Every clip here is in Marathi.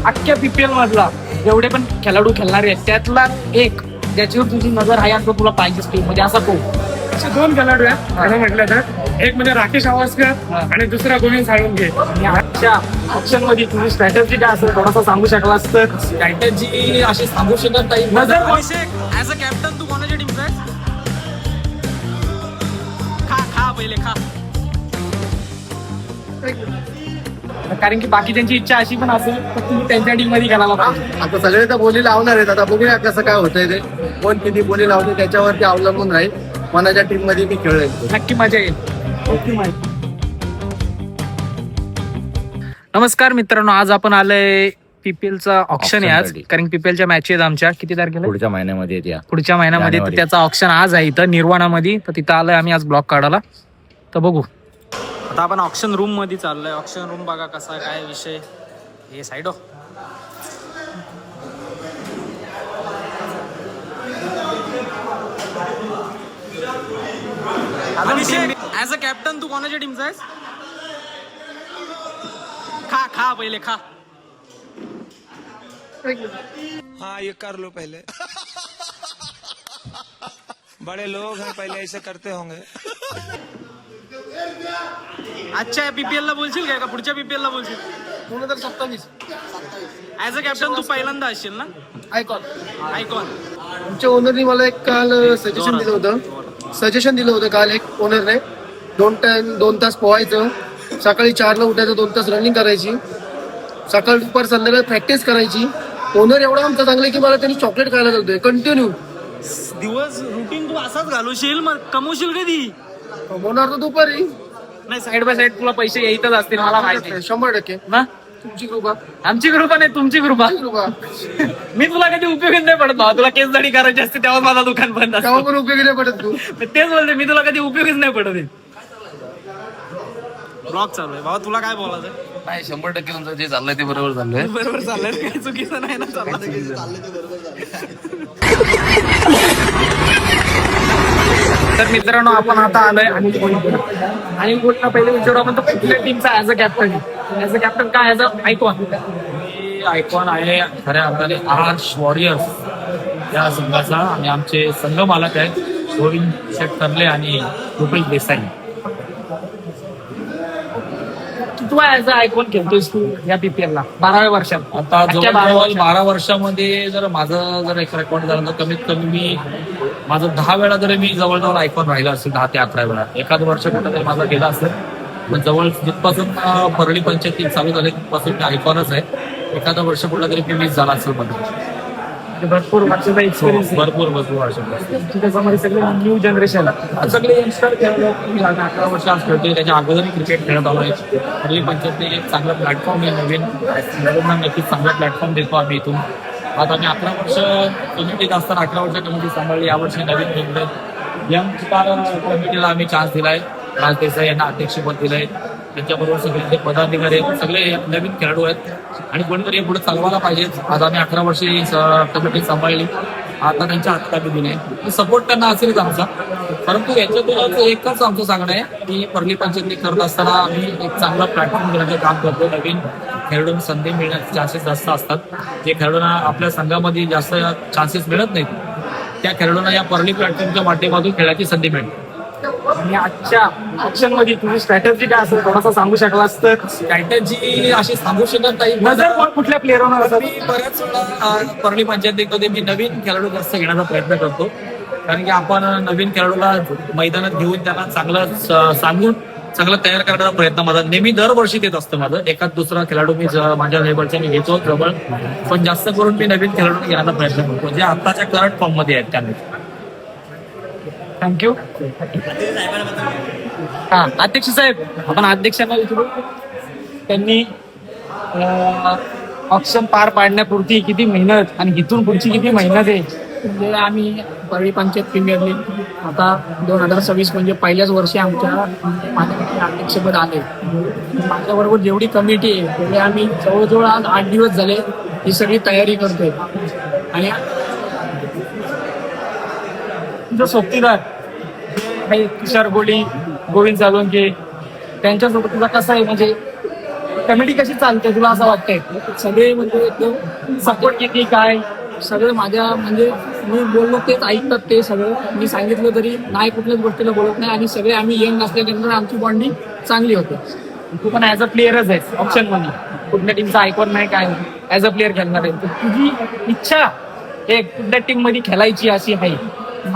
अख्ख्या पीपीएल मधला जेवढे पण खेळाडू खेळणारे आहेत त्यातला एक ज्याच्यावर तुझी नजर आहे आणि तो तुला पाहिजेच टीम म्हणजे असा तो. असे दोन खेळाडू आहेत असं म्हटलं तर. एक म्हणजे राकेश आवासकर आणि दुसरा गोविंद साळुंखे. आणि आजच्या ऑप्शन मध्ये तुझी स्ट्रॅटेजी काय असेल थोडासा सांगू शकलास तर. स्ट्रॅटेजी अशी सांगू शकत नाही. नजर अभिषेक ऍज अ कॅप्टन तू कोणाच्या टीमचा आहेस? खा पहिले खा. कारण की बाकी त्यांची इच्छा अशी पण असेल तर तुम्ही त्यांच्या टीम मध्ये खेळायला पाहिजे. आता सगळे तर बोली लावणार आहेत. आता बघूया कसं काय होतंय ते. कोण किती बोली लावते त्याच्यावरती अवलंबून राहील. कोणाच्या टीम मध्ये मी खेळेल. नक्की मजा येईल. नमस्कार मित्रांनो, आज आपण आलोय पीपीएलचा ऑप्शन आहे आज. साठी. कारण पीपीएलच्या मॅचेस आमच्या किती तारखेला पुढच्या महिन्यामध्ये येत्या. पुढच्या महिन्यामध्ये. तर जानेवारी. त्याचा ऑप्शन आज आहे इथं निर्वाणामध्ये. तर तिथं आलोय आम्ही आज ब्लॉग काढायला. तर बघू आता आपण ऑप्शन रूम मध्ये चाललोय. ऑप्शन रूम बघा कसा काय विषय. हे side Abhishek as a captain तू कोणाच्या टीमचा आहेस? खा पहिले खा. हाँ ये कर लो पहले बड़े लोग हैं पहले ऐसे करते होंगे. आजच्या पीपीएल ला बोलशील काय का पुढच्या पीपीएल ला बोलशील? 2027 ऍज अ कॅप्टन तू पहिल्यांदा असशील ना? आयकॉन. आयकॉन. ओनरने मला एक काल सजेशन दिलं होतं काल एक ओनरने. 2 तास पोहायचं, सकाळी 4ला उठायचं, 2 तास रनिंग करायची, सकाळ दुपार संध्याकाळी प्रॅक्टिस करायची. ओनर एवढा आमचा चांगला की मला त्यांनी चॉकलेट खायला जातोय कंटिन्यू. दिवस रुटीन तू असाच घालवशील मग कमवशील कधी? होणार तर दुपारी. नाही, साईड बाय साईड तुला पैसे येतच असतील मला माहिती आहे. 100% ना. तुमची कृपा. आमची कृपा नाही तुमची कृपा. मी तुला कधी उपयोगी नाही पडत भावा. तुला केस दाढी करायची असते तेव्हा माझा दुकान बंद तेव्हा असतं. पण उपयोगी नाही पडत तू. तेच बोलते मी तुला कधी उपयोगीच नाही पडत आहे. ब्लॉग चालू आहे बाबा. तुला काय बोलायचं? नाही 100% तुमचं जे चाललंय ते बरोबर चाललंय. बरोबर चाललंय. काही चुकीचं नाही ना चाललं. तर मित्रांनो आपण आता आलोय अनिल गोटला पहिले विचारू आपण तो कुठल्या टीमचा as a captain. As a captain काय ऍज अ आयकॉन. आयकॉन आहे खऱ्या अर्थाने आर्श वॉरियर्स या संघाचा. आणि आमचे संघ मालक आहेत गोविंद शेटकर्ले आणि रुपेश देसाई. तू ऍज अ आयकॉन खेळतोयस तू या पीपीएल ला 12व्या वर्षात. आता अख्ख्या 12 जवळजवळ वर्षात. 12 वर्षामध्ये जर माझं जर एक रेकॉर्ड झालं तर कमीत कमी मी माझं 10 वेळा जरी मी जवळजवळ आयकॉन राहिला असेल. 10 ते 11 वेळा. एखादं वर्ष कुठं तरी माझा गेला असेल. पण जवळ जिथपासून परळी पंचायती चालू झाली तिथपासून मी आयकॉनच आहे. एखादं वर्ष कुठला तरी मी मिस झाला असेल मध्ये. भरपूर वर्षाचा एक्सपिरियन्स. भरपूर वर्षामध्ये त्याच्यामध्ये सगळे न्यू जनरेशन. सगळे यंगस्टर खेळलो. मी 11 वर्ष आज खेळतोय. त्याच्या अगोदरही क्रिकेट खेळत आलोय. परळी पंचायत एक चांगला प्लॅटफॉर्म आहे. नवीन नक्कीच चांगला प्लॅटफॉर्म देतो आम्ही इथून. आता मी 11 वर्ष कमिटीत असताना 11 वर्ष कमिटी सांभाळली. यावर्षी नवीन घेतलं. यंग कमिटीला आम्ही चान्स दिलाय. राज देसाई यांना अध्यक्षपद दिलंय. त्यांच्याबरोबर सगळे जे पदाधिकारी आहेत सगळे नवीन खेळाडू आहेत. आणि कोणीतरी पुढे चालवायला पाहिजे. आज आम्ही 11 वर्षी कमिटी सांभाळली. आता त्यांच्या हातात दिले. सपोर्ट त्यांना असेलच आमचा. परंतु याच्यातूनच एकच आमचं सांगणं आहे की परळी पंचायती करत असताना आम्ही एक चांगला प्लॅटफॉर्म देण्याचं काम करतो. नवीन खेळाडूंना संधी मिळण्याचे चान्सेस जास्त असतात. जे खेळाडूंना आपल्या संघामध्ये जास्त चान्सेस मिळत नाहीत त्या खेळाडूंना या परळी प्लॅटफॉर्मच्या माध्यमातून खेळायची संधी मिळते. आणि आजच्या ऑप्शन मध्ये तुझी स्ट्रॅटेजी काय असेल थोडासा सांगू शकलास तर. स्ट्रॅटेजी अशी सांगू शकत नाही. नजर कुठल्या प्लेअरवर मी बऱ्याच वेळा परळी पंचायतीमध्ये मी नवीन खेळाडू जास्त घेण्याचा प्रयत्न करतो. कारण की आपण नवीन खेळाडूला मैदानात घेऊन त्यांना चांगलं सांगून चांगलं तयार करण्याचा प्रयत्न माझा नेहमी दरवर्षी देत असतं. माझं एखाद दुसरा खेळाडू मी माझ्या लेवलचा मी घेतो जवळ. पण जास्त करून मी नवीन खेळाडू घेण्याचा प्रयत्न करतो जे आताच्या करंट फॉर्म मध्ये आहेत त्यांनी. थँक्यू. हा अध्यक्ष साहेब आपण अध्यक्षांना विचारू. त्यांनी ऑप्शन पार पाडण्यापुरती किती मेहनत आणि इथून पुढची किती मेहनत आहे. म्हणजे आम्ही परळी पंचायत प्रीमियर लीग आता 2026 म्हणजे पहिल्याच वर्षी माझ्या अध्यक्षपद आले. माझ्याबरोबर जेवढी कमिटी आहे तेवढी आम्ही जवळजवळ आज 8 दिवस झाले ही सगळी तयारी करतोय. आणि तुझं सोबतीदार तुषार गोडी, गोविंद साळुंखे त्यांच्यासोबत तुझा कसा आहे म्हणजे कमिटी कशी चालते तुला असं वाटतंय? सगळे म्हणजे एकदम सपोर्ट किती काय सगळे माझ्या म्हणजे मी बोललो तेच ऐकतात ते सगळं. मी सांगितलं तरी नाही कुठल्याच गोष्टीला बोलत नाही आणि सगळे आम्ही यंग असल्यानंतर आमची बॉन्डिंग चांगली होते. तू पण ऍज अ प्लेअरच आहेस ऑप्शन मध्ये, कुठल्या टीमचा आयकॉन नाही काय ऍज अ प्लेअर खेळणार आहे. तुझी इच्छा हे कुठल्या टीम मध्ये खेळायची अशी आहे,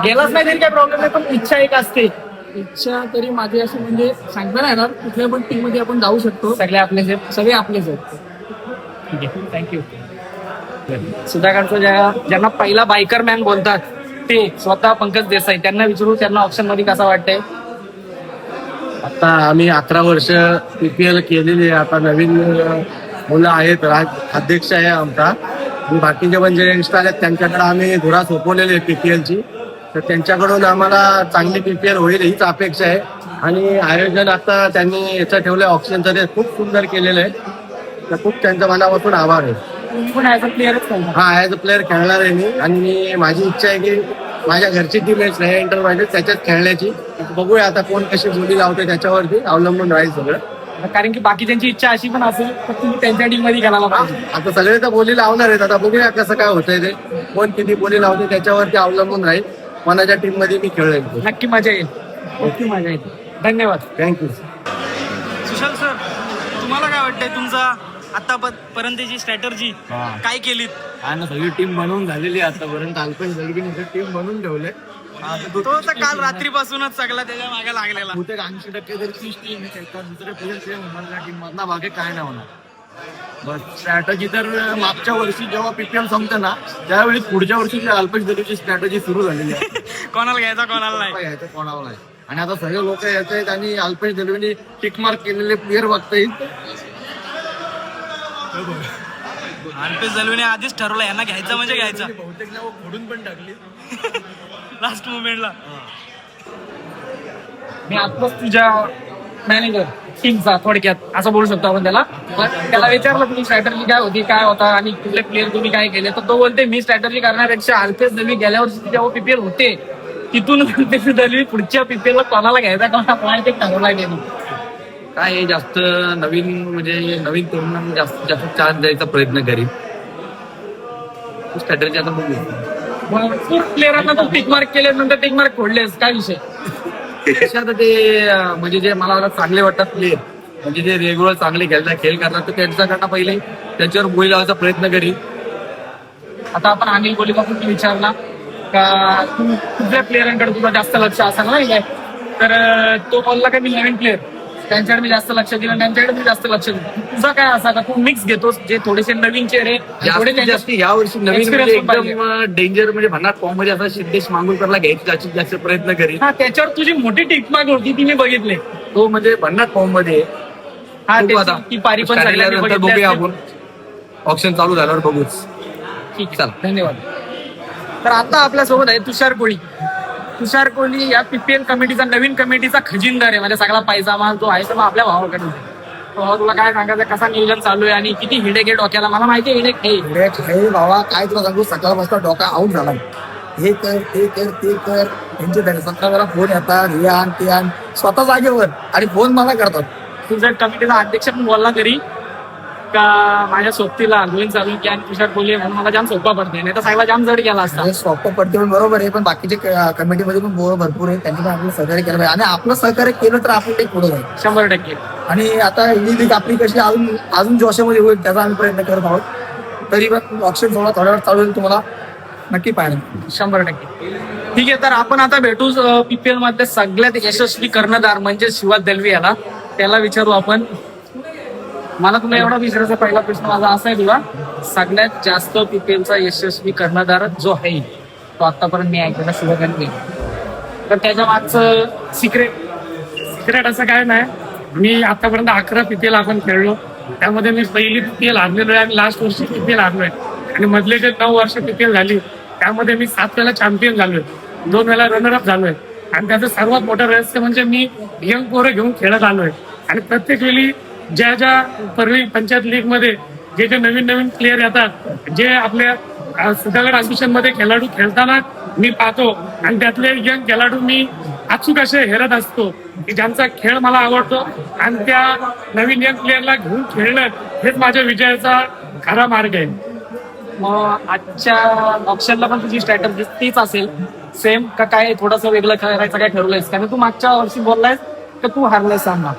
गेलाच नाही तरी काय प्रॉब्लेम नाही, पण इच्छा एक असते. इच्छा तरी माझी अशी म्हणजे सांगता नाही येणार, कुठल्या पण टीम मध्ये आपण जाऊ शकतो. सगळे आपलेच आहेत, सगळे आपलेच आहेत. ठीक आहे, थँक्यू. सुधाकरचं ज्यांना पहिला बायकर मॅन बोलतात ते स्वतः पंकज देसाई, त्यांना विचारू त्यांना ऑप्शन मध्ये कसं वाटतंय. आता आम्ही 11 वर्ष PPL केलेली आहे. आता नवीन मुलं आहेत, अध्यक्ष आहे आमचा, आणि बाकीचे पण जे यंगस्टर आहेत त्यांच्याकडे आम्ही धुरा सोपवलेली आहे PPLची. तर त्यांच्याकडून आम्हाला चांगली PPL होईल हीच अपेक्षा आहे. आणि आयोजन आता त्यांनी याचं ठेवलं ऑप्शनचं, ते खूप सुंदर केलेलं आहे. तर खूप त्यांच्या मनापासून आभार आहे. तुम्ही पण ऍज अ प्लेअरच खेळणार. हा, ऍज अ प्लेअर खेळणार आहे मी. आणि माझी इच्छा आहे की माझ्या घरची टीम आहे स्नेहा एंटरप्राइजेस, त्याच्यात खेळण्याची. बघूया आता कोण कशी बोली लावते, त्याच्यावरती अवलंबून राहील सगळं. कारण की बाकी त्यांची इच्छा अशी पण असेल तर तुम्ही त्यांच्या टीम मध्ये खेळायला पाहिजे. आता सगळे तर बोली लावणार आहेत, आता बघूया कसं काय होतंय ते, कोण किती बोली लावते त्याच्यावरती अवलंबून राहील. कोणाच्या टीम मध्ये मी खेळेल. नक्की मजा येईल, नक्की मजा येईल. धन्यवाद. थँक्यू. सुशाल सर, तुम्हाला काय वाटतंय तुमचा आतापर्यंतची स्ट्रॅटर्जी काय केलीत? ना सगळी टीम बनवून झालेली आहे आतापर्यंत. अल्पेश दलवीने टीम बनवून ठेवले. तो तर काल रात्रीपासूनच सगळा त्याच्या मागे लागलेला. बहुतेक 80% तरी तीच टीम आहे. दुसरे प्लेयर सेम होणार त्या टीम मधला बाकी काय नाही होणार. बस स्ट्रॅटजी तर मागच्या वर्षी जेव्हा PPL संपतं ना त्यावेळी पुढच्या वर्षी अल्पेश दलवीची स्ट्रॅटजी सुरू झालेली आहे. कोणाला घ्यायचा कोणाला नाही. यायचं कोणाला नाही. आणि आता सगळे लोक येत आहेत आणि अल्पेश दलवीने टिक मार्क केलेले प्लेयर बघता येईल. अल्पेश दलवीने आधीच ठरवलं यांना घ्यायचं म्हणजे घ्यायचा. बहुतेक नाव फोडून पण टाकली लास्ट मुमेंटला. मी आत्ताच तुझ्या मॅनेजर टीमचा थोडक्यात असं बोलू शकतो आपण त्याला. त्याला विचारलं तुझी स्ट्रॅटर्जी काय होती, काय होता आणि कुठले प्लेअर तुम्ही काय केले, तर तो बोलते मी स्ट्रॅटर्जी करण्यापेक्षा अल्पेश दलवी गेल्या वर्षी जेव्हा PPL होते तिथून अल्पेश दलवी पुढच्या PPL ला कोणाला घ्यायचा कोणाला ते ठरवला गेली. काय हे जास्त नवीन म्हणजे नवीन तरुणांना जास्तीत जास्त चान्स द्यायचा प्रयत्न करीन. स्ट्रॅटर्जी आता बघू. भरपूर प्लेअरांना तू टिक मार्क केल्यानंतर टिक मार्क फोडलेस, काय विषय? त्याच्यात ते म्हणजे जे मला चांगले वाटतात प्लेयर, म्हणजे जे रेग्युलर चांगले खेळ करतात तर त्यांच्याकडनं पहिले त्यांच्यावर बोली लावायचा प्रयत्न करीन. आता आपण अनिल कोहलीपासून विचारला का तू कुठल्या प्लेअरांकडे तुझं जास्त लक्ष असेल ना काय, तर तो बोलला का मी नवीन प्लेअर त्यांच्याकडे मी जास्त लक्ष दिलं, त्यांच्याकडे मी जास्त लक्ष दिलं. तुझा काय असा का तू मिक्स घेतोस, जे थोडेसे नवीन चेहरे जास्तीत जास्त या वर्षी नवीन म्हणजे एकदम डेंजर म्हणजे भन्नाट फॉर्म मध्ये असा सिद्धेश मांगुरकरला घ्यायची जास्तीत जास्त प्रयत्न करीन. हा, त्याच्यावर तुझी मोठी टिकमार्क होती ती मी बघितली. तो म्हणजे भन्नाट फॉर्म मध्ये हा, बघू आता. ती पारी पण सगळ्यांनी नंतर बघितली बघूया असेल. आपण, ऑप्शन चालू झाल्यावर बघूच. ठीक आहे, धन्यवाद. तर आता आपल्यासोबत आहे तुषार कोहली. तुषार कोहली या PPL कमिटीचा नवीन कमिटीचा खजिनदार आहे. म्हणजे सगळा पैसा जो आहे तो आपल्या भावाकडे. भावा तुला काय सांगायचं, कसा नियोजन चालू आहे आणि किती हिडेक आहे डोक्याला? मला माहिती आहे हिडेक हे बाबा काय तुला सांगू, सकाळपासून डोका आऊट झाला. हे कर ते कर ते कर, त्यांचे मला फोन येतात, हे आण ते आण, स्वतः जागेवर आणि फोन मला करतात. तुझ्या कमिटीचा अध्यक्ष पण बोलला तरी का माझ्या सोबतीला गोविंद चालू की आणि तुषार कोहली म्हणून मला जाम सोपा पडते, नाही तर सगळा जाम जड गेला असता. हे सोपं पडते पण बरोबर आहे, पण बाकीचे कमिटीमध्ये पण भरपूर आहे, त्यांनी पण आपलं सहकार्य केलं पाहिजे आणि आपलं सहकार्य केलं तर आपण ते पुढे जाईल 100%. आणि आता ही लीग आपली कशी अजून जोशामध्ये होईल त्याचा आम्ही प्रयत्न करत आहोत. तरी पण ऑप्शन थोडा वेळ चालू होईल, तुम्हाला नक्की पाहिजे 100%. ठीक आहे, तर आपण आता भेटू PPL मध्ये सगळ्यात यशस्वी कर्णधार म्हणजे शिवा दलवी याला. त्याला विचारू आपण. मला तुला एवढा विचारायचा पहिला प्रश्न माझा असा आहे तुला, सगळ्यात जास्त PPLचा यशस्वी कर्णधार जो आहे तो आतापर्यंत मी ऐकलेला शिवा दलवी. तर त्याच्या मागचं सिक्रेट असं काय नाही. मी आतापर्यंत 11 PPL आपण खेळलो, त्यामध्ये मी पहिली PPL हारलेलो आहे आणि लास्ट वर्षी PPL हारलोय. आणि मधले जे 9 वर्ष PPL झाली त्यामध्ये मी 7 वेळा चॅम्पियन झालोय, 2 वेळा रनरअप झालोय. आणि त्याचं सर्वात मोठं रहस्य म्हणजे मी यंग पोरं घेऊन खेळत आलोय. आणि प्रत्येक वेळी ज्या परळी पंचायत लीग मध्ये जे नवीन प्लेयर येतात, जे आपल्या सुधागड असोसिएशन मध्ये खेळाडू खेळताना मी पाहतो आणि त्यातले यंग खेळाडू मी अचूक असे हेरत असतो. की ज्यांचा खेळ मला आवडतो आणि त्या नवीन यंग प्लेअरला घेऊन खेळणं हेच माझ्या विजयाचा खरा मार्ग आहे. मग आजच्या ऑप्शनला पण तुझी स्ट्रॅटर्जी तीच असेल सेम का काय थोडंसं वेगळं करायचं काय ठरवलंयस? कारण तू मागच्या वर्षी बोललायस का तू हारलायस सामना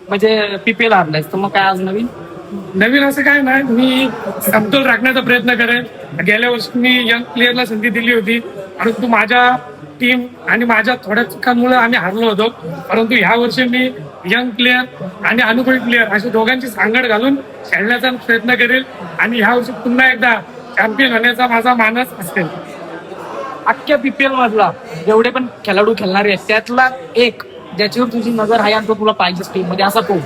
म्हणजे पीपीएल हारलायस, तर मग काय आज नवीन? नवीन असं काय नाही, मी समतोल राखण्याचा प्रयत्न करेन. गेल्या वर्षी मी यंग प्लेअरला संधी दिली होती, परंतु माझ्या टीम आणि माझ्या थोड्या चुकांमुळे आम्ही हारलो होतो. परंतु ह्या वर्षी मी यंग प्लेअर आणि अनुभवी प्लेअर अशा दोघांची सांगड घालून खेळण्याचा प्रयत्न करेल आणि ह्या वर्षी पुन्हा एकदा चॅम्पियन होण्याचा माझा मानस असेल. अख्ख्या पीपीएल मधला जेवढे पण खेळाडू खेळणारे आहेत त्यातला एक ज्याच्यावर तुझी नजर आहे आणि तो तुला पाहिजे टीम मध्ये असा कोण?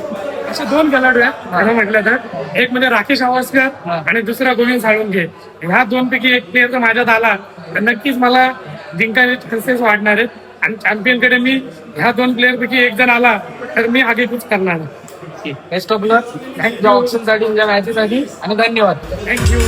असे दोन खेळाडू आहेत खरं म्हटलं तर. एक म्हणजे राकेश आवासकर आणि दुसरा गोविंद साळुंखे. ह्या दोन पैकी एक प्लेअर जर माझ्यात आला तर नक्कीच मला जिंकायचे चान्सेस वाढणार आहेत आणि चॅम्पियन कडे मी ह्या दोन प्लेअर पैकी एक जण आला तर मी आगेकूच करणार. बेस्ट ऑफ लक तुझ्या ऑप्शन साठी तुझ्या मॅचेसाठी आणि धन्यवाद. Thank you.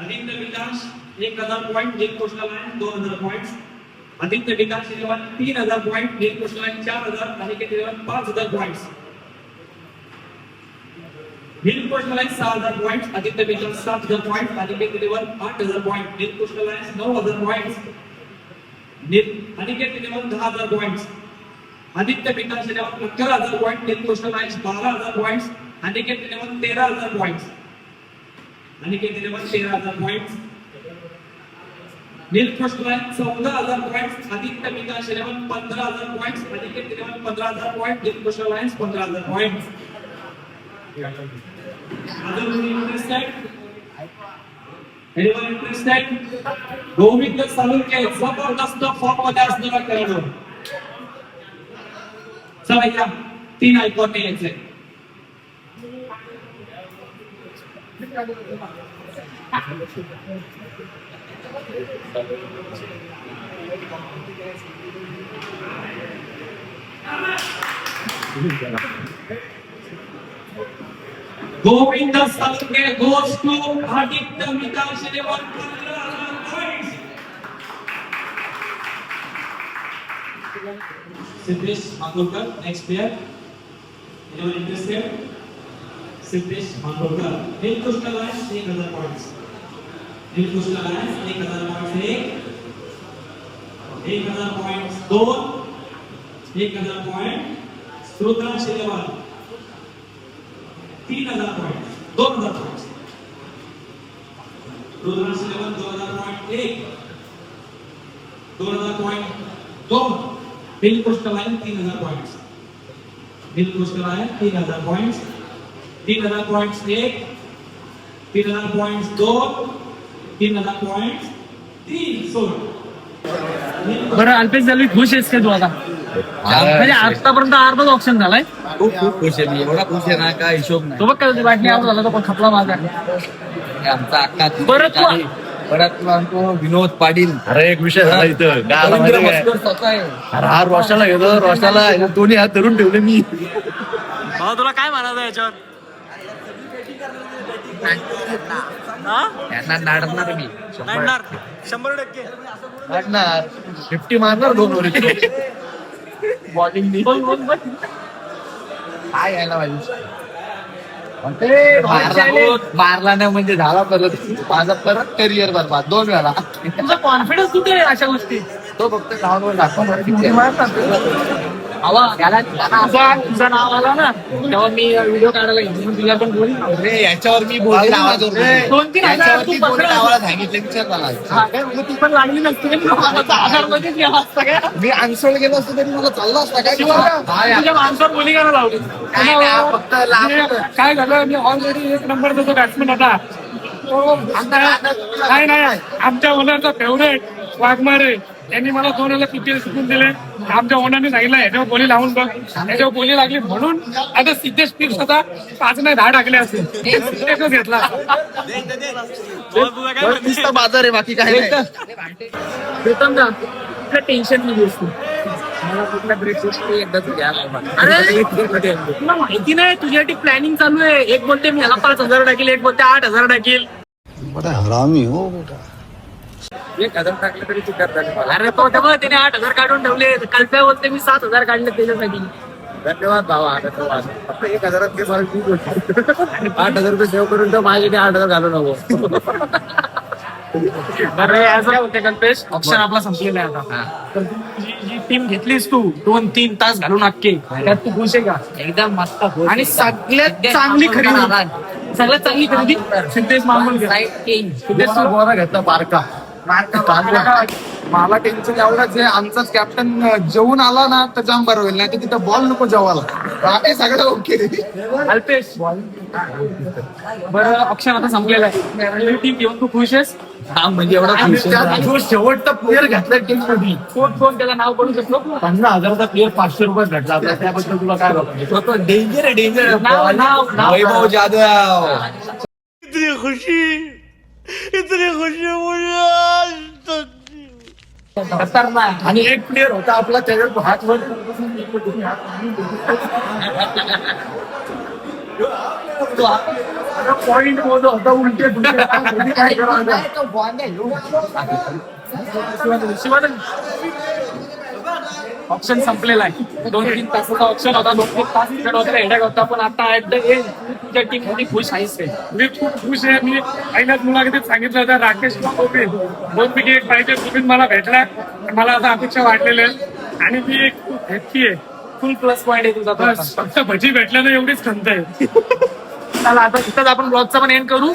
Aditya Vikas 1000 point, Neel coastal line 2000 points. Aditya Vikas 3000 point, Neel coastal line 4000, Aniket 5000 points. Neel coastal line 6000 points, Aditya Vikas 7000 point, Aniket 8000 point, Neel coastal line 9000 points. Aniket 10000 points. Aditya Vikas 11000 point, Neel coastal line 12000 points, Aniket 13000 points. Aniket 13000 points. Neel coastal line 14000 points, Aditya Vikas 15000 points, Aniket 15000 point, Neel coastal line 15000 points. Anyone interested? Govind Salunkhe जबरदस्त फॉर्म मध्ये असणारा खेळाडू. चला या 3 आयकॉन यायचे. Govind Salunkhe goes to Aditya Vikas 15000 points. Siddhesh Mangolkar next player. Anyone interested? Siddhesh Mangolkar. Neel coastal line 1000 points. Neel coastal line 1000 points 1000 points 2, 1000 point Rudransh 3000 point 2000 points. Rudransh 2000 point 1, 2000 point 2. Neel coastal line 3000 points. Neel coastal line 3000 points. 3000 points 1, 3000 points 2, 3000 points 3. सोड. बरं अल्पेश झाली खुश आहेस का तू आता? म्हणजे आतापर्यंत अर्धच ऑप्शन झालाय. खूप खुश आहे मी, एवढा खुश आहे ना का हिशोब नाही. तो बघ काय बाटली आउट झाला तो पण खपला माझा. आमचा अक्का बरं तू परत आमको विनोद पाटील. अरे एक विषय झाला इथं काय झालं रवींद्र माहिती काय? मस्कर स्वतः आहे. अरे हा रोशाला गेलो, रोशाला दोन्ही हात धरून ठेवले मी. भाऊ तुला काय म्हणायचं याच्यावर? हा? यांना नाडणार मी नाडणार 100%. मारणार 50 मारणार 2 ओव्हर. बॉलिंग काय यायला पाहिजे. मारला नाही म्हणजे झाला परत माझा परत करिअर बरबाद 2 वेळा. तुझा कॉन्फिडन्स कुठे आहे अशा गोष्टी? तो फक्त ग्राउंडवर दाखवणार. तुझं नाव आला ना तेव्हा मी व्हिडिओ काढायला घेतली तुला पण बोल. अरे याच्यावर मी बोलले आवाज 2-3 हजार तू पकडला. आवाज सांगितले विचार मला. हा काय म्हणजे ती पण लागली नसते आधारमध्येच गेला असता काय? मी आन्सर गेलो असतो तरी मला चालला असता काय. तुझ्या माणसावर बोली करायला लावली. फक्त लांब. काय झालं, मी ऑलरेडी 1 नंबरचा जो बॅट्समॅन होता तो नाही आमच्या ओनरचा फेवरेट वाघमारे त्यांनी मला 2 वेळेला पीपीएल शिकून दिले. आमच्या ओनरने सांगितलं ह्याच्यावर बोली लावून बघ, ह्याच्यावर बोली लागली म्हणून आता सिद्धेश पीठ स्वतः 5 नाही 10 टाकले असेल. एकच घेतला. नुसता बाजार आहे बाकी काय नाही. प्रीतम दा कुठलं टेन्शन नाही घेऊस तू. मला कुठल्या ब्रेक एकदाच घ्यायला अरे तुला माहिती नाही तुझ्यासाठी प्लॅनिंग चालू आहे. एक बोलते मी ह्याला 5,000 टाकील, एक बोलते 8,000 टाकील. बड़ा हरामी हो बेटा. 1,000 टाकले तरी तू करता. अरे तो तेव्हा त्याने 8,000 काढून ठेवले. कल्प्या बोलते मी 7,000 काढले त्याच्यासाठी. धन्यवाद भावा. धन्यवाद. फक्त 1,000 ते मला खूप होती. 8,000 रुपये सेव्ह करून तर माझ्याकडे 8,000 घालू नको. अरे असं काय होते कल्पेश, ऑप्शन आपला संपलेला आहे आता. तर जी टीम घेतलीस तू 2-3 तास घालून अख्खे, त्यात तू खुश आहे का? एकदम मस्त. आणि सगळ्यात चांगली खरेदी, सगळ्यात चांगली खरेदी सिद्धेश मांगुलकर. सिद्धेश तू गोरा घेतला बारका. मला टेन्शन एवढंच आहे, आमचाच कॅप्टन जेवून आला ना तर जाम बरं होईल, नाही तर तिथं बॉल नको जेवायला. बाकी सगळं ओके. अल्पेश बरं, ऑप्शन आता संपलेला आहे. टीम घेऊन तू खुश आहेस? हा म्हणजे एवढा जो शेवटचा प्लेअर घेतला टीम मध्ये, कोण त्याला नाव करू शकतो? 15,000चा प्लेअर 500 रुपयात भेटला आपल्याला. त्याबद्दल तुला काय वाटतं? डेंजर आहे, डेंजर. नाव वैभव जाधव. आणि एक प्लेअर होता आपला त्याच्यावर हात वर पॉइंट मोज होता उलटे काय ऑप्शन संपलेला आहे. 2-3 तासाचा ऑप्शन होता. 2-3 तास तिकडे होता, हेडॅक होता. पण आता ऍट द एंड तुझ्या टीम मध्ये खुश आहेस रे? मी खूप खुश आहे. मी पहिल्याच मुलाखतीत सांगितलं होतं राकेश कोविंद 2 पैकी 1 पाहिजे. कोविंद मला भेटला, मला आता अपेक्षा वाढलेल्या आहेत आणि मी एक खूप हॅप्पी आहे. फुल प्लस पॉईंट आहे तुझा. बस फक्त भजी भेटल्यानं एवढीच खंत आहे. चला आता इथंच आपण ब्लॉगचा पण एंड करू.